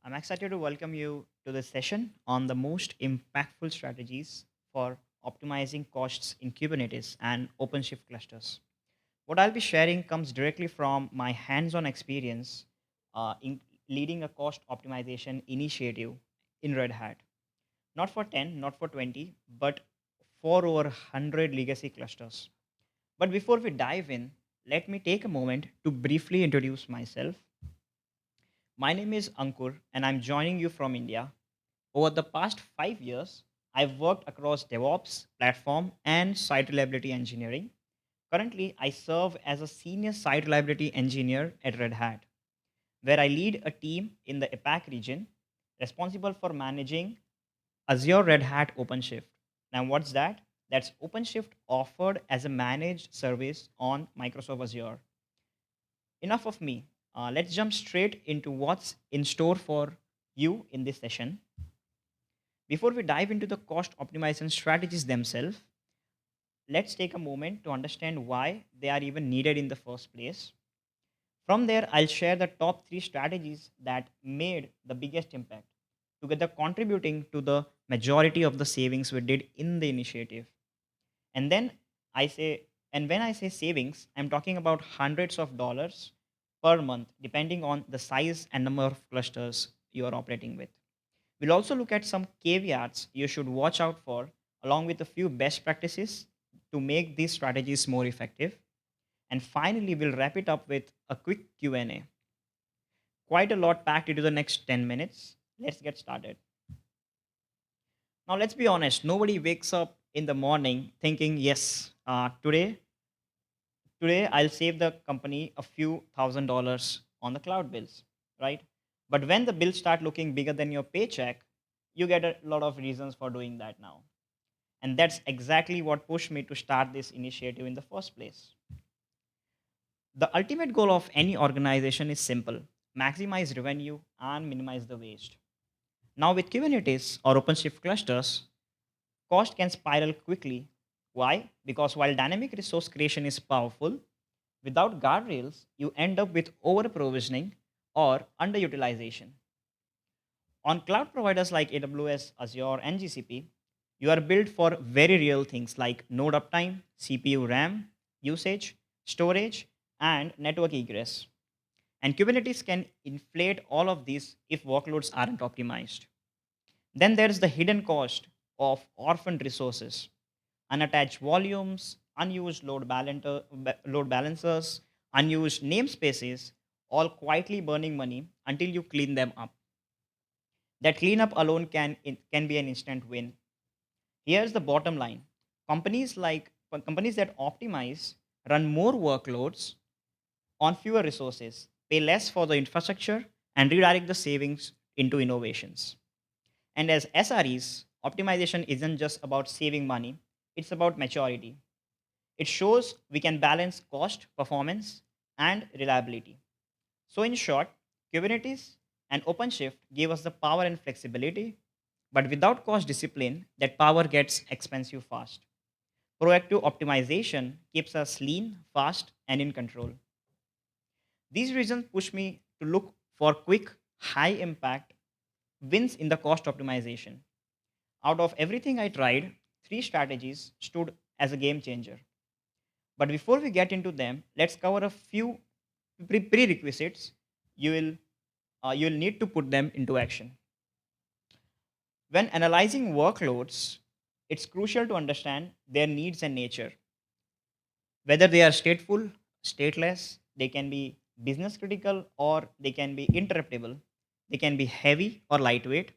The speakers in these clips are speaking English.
I'm excited to welcome you to this session on the most impactful strategies for optimizing costs in Kubernetes and OpenShift clusters. What I'll be sharing comes directly from my hands on experience in leading a cost optimization initiative in Red Hat. Not for 10, not for 20, but for over 100 legacy clusters. But before we dive in, let me take a moment to briefly introduce myself. My name is Ankur, and I'm joining you from India. Over the past 5 years, I've worked across DevOps, platform, and site reliability engineering. Currently, I serve as a senior site reliability engineer at Red Hat, where I lead a team in the APAC region responsible for managing Azure Red Hat OpenShift. Now, what's that? That's OpenShift offered as a managed service on Microsoft Azure. Enough of me. Let's jump straight into what's in store for you in this session. Before we dive into the cost optimization strategies themselves, let's take a moment to understand why they are even needed in the first place. From there, I'll share the top three strategies that made the biggest impact, together contributing to the majority of the savings we did in the initiative. And then I say, and when I say savings, I'm talking about hundreds of dollars per month, depending on the size and number of clusters you are operating with. We'll also look at some caveats you should watch out for, along with a few best practices to make these strategies more effective. And finally, we'll wrap it up with a quick Q&A. Quite a lot packed into the next 10 minutes. Let's get started. Now, let's be honest. Nobody wakes up in the morning thinking, yes, today I'll save the company a few $1,000s on the cloud bills, right? But when the bills start looking bigger than your paycheck, you get a lot of reasons for doing that now. And that's exactly what pushed me to start this initiative in the first place. The ultimate goal of any organization is simple: maximize revenue and minimize the waste. Now, with Kubernetes or OpenShift clusters, cost can spiral quickly. Why? Because while dynamic resource creation is powerful, without guardrails, you end up with over provisioning or underutilization. On cloud providers like AWS, Azure, and GCP, you are built for very real things like node uptime, CPU RAM usage, storage, and network egress. And Kubernetes can inflate all of these if workloads aren't optimized. Then there's the hidden cost of orphaned resources: unattached volumes, unused load balancers, unused namespaces, all quietly burning money until you clean them up. That cleanup alone can be an instant win. Here's the bottom line: companies that optimize run more workloads on fewer resources, pay less for the infrastructure, and redirect the savings into innovations. And as SREs, optimization isn't just about saving money, it's about maturity. It shows we can balance cost, performance, and reliability. So, in short, Kubernetes and OpenShift give us the power and flexibility, but without cost discipline, that power gets expensive fast. Proactive optimization keeps us lean, fast, and in control. These reasons push me to look for quick, high impact wins in the cost optimization. Out of everything I tried, three strategies stood as a game changer. But before we get into them, let's cover a few prerequisites you will you'll need to put them into action. When analyzing workloads, it's crucial to understand their needs and nature. Whether they are stateful, stateless, they can be business critical or they can be interruptible. They can be heavy or lightweight.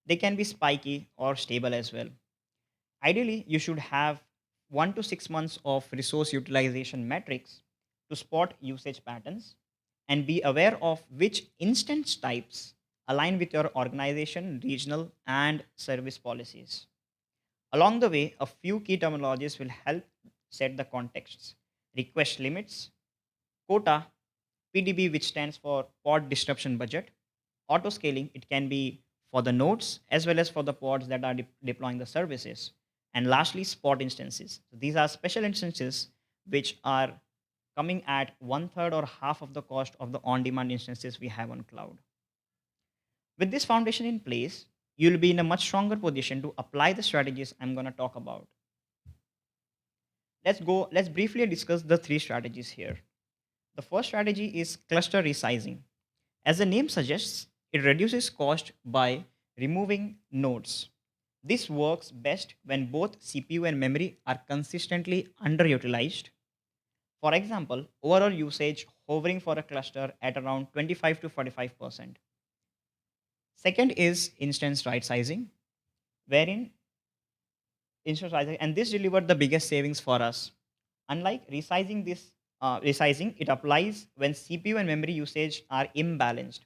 They can be spiky or stable as well. Ideally, you should have 1 to 6 months of resource utilization metrics to spot usage patterns and be aware of which instance types align with your organization, regional, and service policies. Along the way, a few key terminologies will help set the contexts: request limits, quota, PDB, which stands for pod disruption budget, auto scaling, it can be for the nodes as well as for the pods that are deploying the services. And lastly, spot instances. So these are special instances which are coming at one third or half of the cost of the on demand instances we have on cloud. With this foundation in place, you'll be in a much stronger position to apply the strategies I'm going to talk about. Let's briefly discuss the three strategies here. The first strategy is cluster resizing. As the name suggests, it reduces cost by removing nodes. This works best when both CPU and memory are consistently underutilized. For example, overall usage hovering for a cluster at around 25 to 45%. Second is instance right sizing, wherein instance right sizing, and this delivered the biggest savings for us. Unlike resizing, it applies when CPU and memory usage are imbalanced.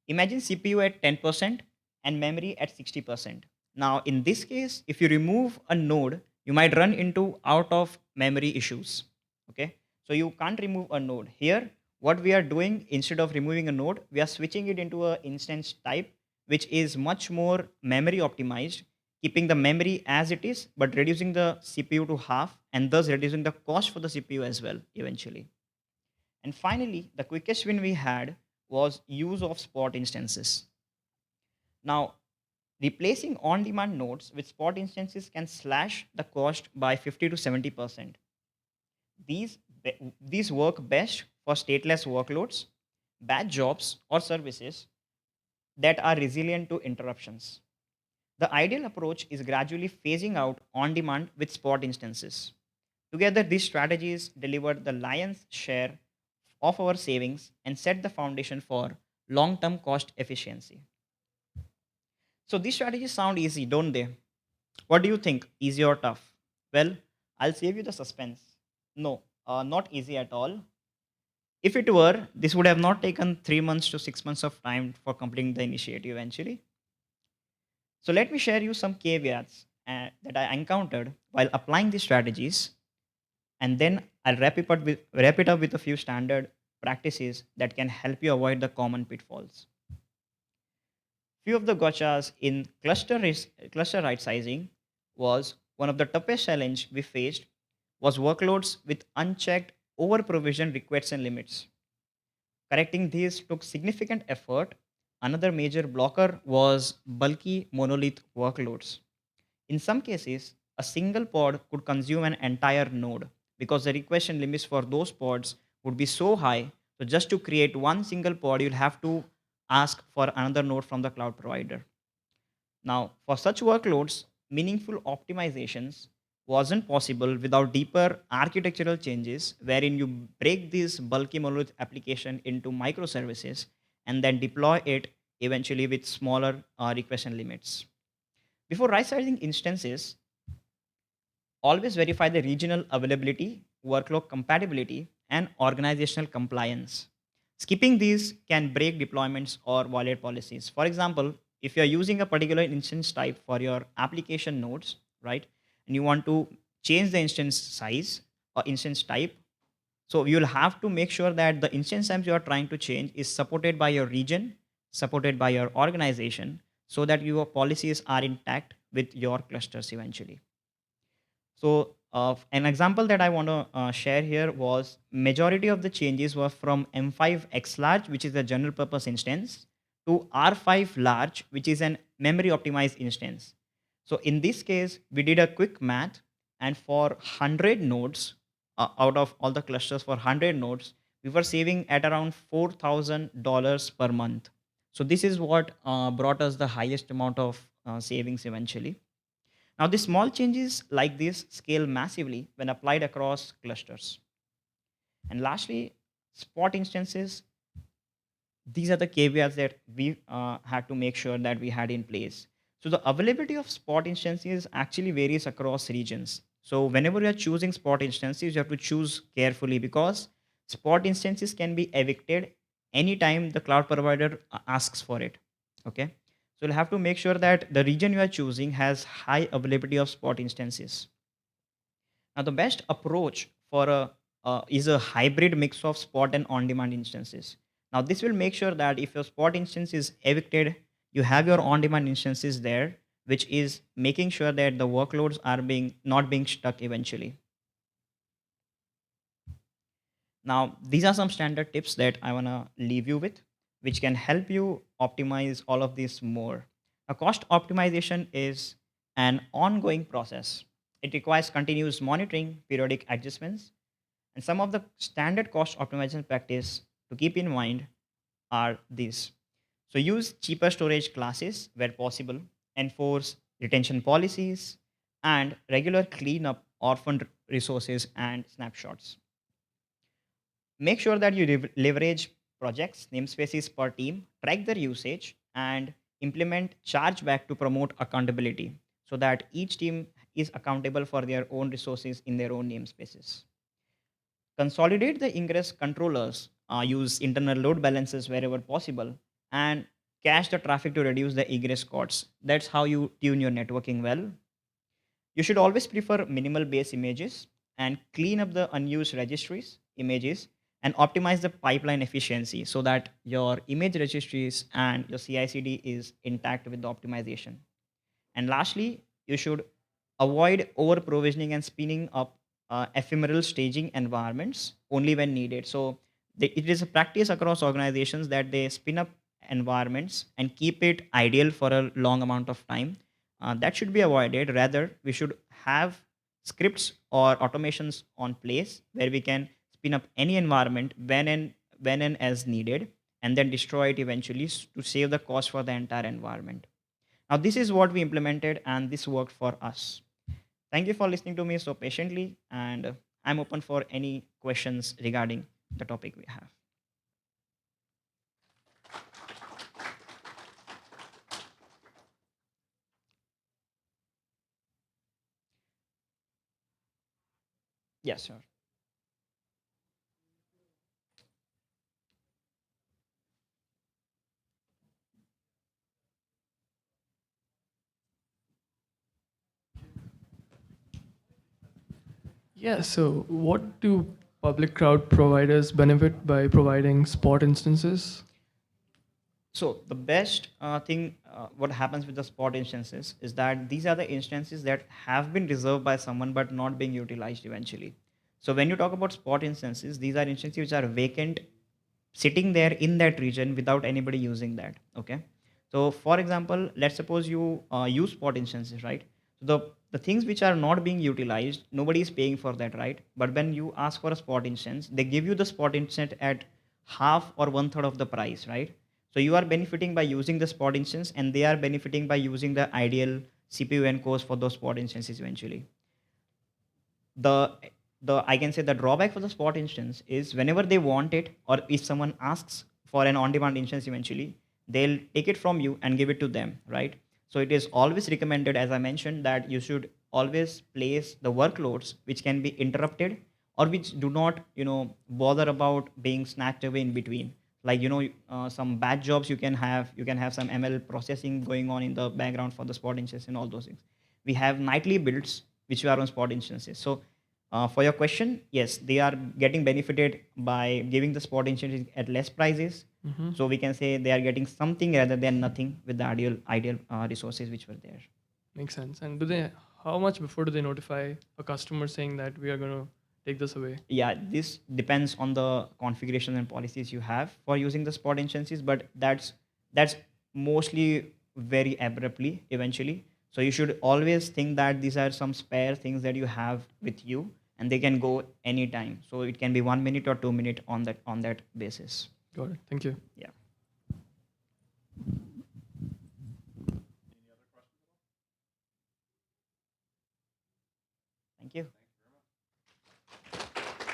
Imagine CPU at 10% and memory at 60%. Now, in this case, if you remove a node, you might run into out of memory issues. Okay, so you can't remove a node. Here, what we are doing instead of removing a node, we are switching it into a instance type, which is much more memory optimized, keeping the memory as it is, but reducing the CPU to half, and thus reducing the cost for the CPU as well, eventually. And finally, the quickest win we had was use of spot instances. Now, replacing on demand nodes with spot instances can slash the cost by 50 to 70%. These work best for stateless workloads, batch jobs, or services that are resilient to interruptions. The ideal approach is gradually phasing out on demand with spot instances. Together, these strategies deliver the lion's share of our savings and set the foundation for long term cost efficiency. So, these strategies sound easy, don't they? What do you think? Easy or tough? Well, I'll save you the suspense. No, not easy at all. If it were, this would have not taken 3 months to 6 months of time for completing the initiative eventually. So let me share you some caveats that I encountered while applying these strategies, and then I'll wrap it up with a few standard practices that can help you avoid the common pitfalls. Few of the gotchas in cluster right sizing was one of the toughest challenge we faced was workloads with unchecked over provision requests and limits. Correcting these took significant effort. Another major blocker was bulky monolith workloads. In some cases, a single pod could consume an entire node because the request and limits for those pods would be so high. So, just to create one single pod, you'll have to ask for another node from the cloud provider. Now, for such workloads, meaningful optimizations wasn't possible without deeper architectural changes wherein you break this bulky monolith application into microservices and then deploy it eventually with smaller request and limits. Before right-sizing instances, always verify the regional availability, workload compatibility, and organizational compliance. Skipping these can break deployments or violate policies. For example, if you're using a particular instance type for your application nodes, right, and you want to change the instance size or instance type, so you'll have to make sure that the instance types you are trying to change is supported by your region, supported by your organization, so that your policies are intact with your clusters eventually. So an example that I want to share here was majority of the changes were from M5 X large, which is a general purpose instance, to R5 large, which is an memory optimized instance. So in this case, we did a quick math, and for 100 nodes out of all the clusters for 100 nodes, we were saving at around $4,000 per month. So this is what brought us the highest amount of savings eventually. Now, the small changes like this scale massively when applied across clusters. And lastly, spot instances. These are the caveats that we had to make sure that we had in place. So the availability of spot instances actually varies across regions. So whenever you are choosing spot instances, you have to choose carefully because spot instances can be evicted anytime the cloud provider asks for it. Okay. So you'll have to make sure that the region you are choosing has high availability of spot instances. Now, the best approach for a is a hybrid mix of spot and on-demand instances. Now, this will make sure that if your spot instance is evicted, you have your on-demand instances there, which is making sure that the workloads are being not being stuck eventually. Now, these are some standard tips that I wanna leave you with. which can help you optimize all of this more. A cost optimization is an ongoing process. It requires continuous monitoring, periodic adjustments, and some of the standard cost optimization practice to keep in mind are these. So use cheaper storage classes where possible, enforce retention policies, and regular cleanup orphaned resources and snapshots. Make sure that you leverage projects, namespaces per team, track their usage, and implement chargeback to promote accountability so that each team is accountable for their own resources in their own namespaces. Consolidate the ingress controllers, use internal load balancers wherever possible, and cache the traffic to reduce the egress costs. That's how you tune your networking well. You should always prefer minimal base images and clean up the unused registries, images, and optimize the pipeline efficiency so that your image registries and your CI/CD is intact with the optimization. And lastly, you should avoid over provisioning and spinning up ephemeral staging environments only when needed. So it is a practice across organizations that they spin up environments and keep it ideal for a long amount of time. That should be avoided. Rather, we should have scripts or automations on place where we can spin up any environment when and as needed, and then destroy it eventually to save the cost for the entire environment. Now, this is what we implemented, and this worked for us. Thank you for listening to me so patiently, and I'm open for any questions regarding the topic we have. Yes, sir. Yeah, so what do public cloud providers benefit by providing spot instances? So the best thing, what happens with the spot instances is that these are the instances that have been reserved by someone but not being utilized eventually. So when you talk about spot instances, these are instances which are vacant, sitting there in that region without anybody using that. Okay. So for example, let's suppose you use spot instances, right? So the things which are not being utilized, nobody is paying for that, right? But when you ask for a spot instance, they give you the spot instance at half or one third of the price, right? So you are benefiting by using the spot instance, and they are benefiting by using the ideal CPU and cores for those spot instances eventually. The I can say the drawback for the spot instance is whenever they want it, or if someone asks for an on-demand instance eventually, they'll take it from you and give it to them, right? So it is always recommended, as I mentioned, that you should always place the workloads which can be interrupted or which do not, bother about being snatched away in between. Like, some bad jobs you can have some ML processing going on in the background for the spot instance and all those things. We have nightly builds which are on spot instances. So for your question, yes, they are getting benefited by giving the spot instances at less prices. Hmm. So we can say they are getting something rather than nothing with the ideal resources which were there. Makes sense. And how much before do they notify a customer saying that we are going to take this away? Yeah, this depends on the configuration and policies you have for using the spot instances, but that's mostly very abruptly eventually. So you should always think that these are some spare things that you have with you, and they can go anytime. So it can be 1 minute or 2 minute on that basis. Got it. Thank you. Yeah. Thank you.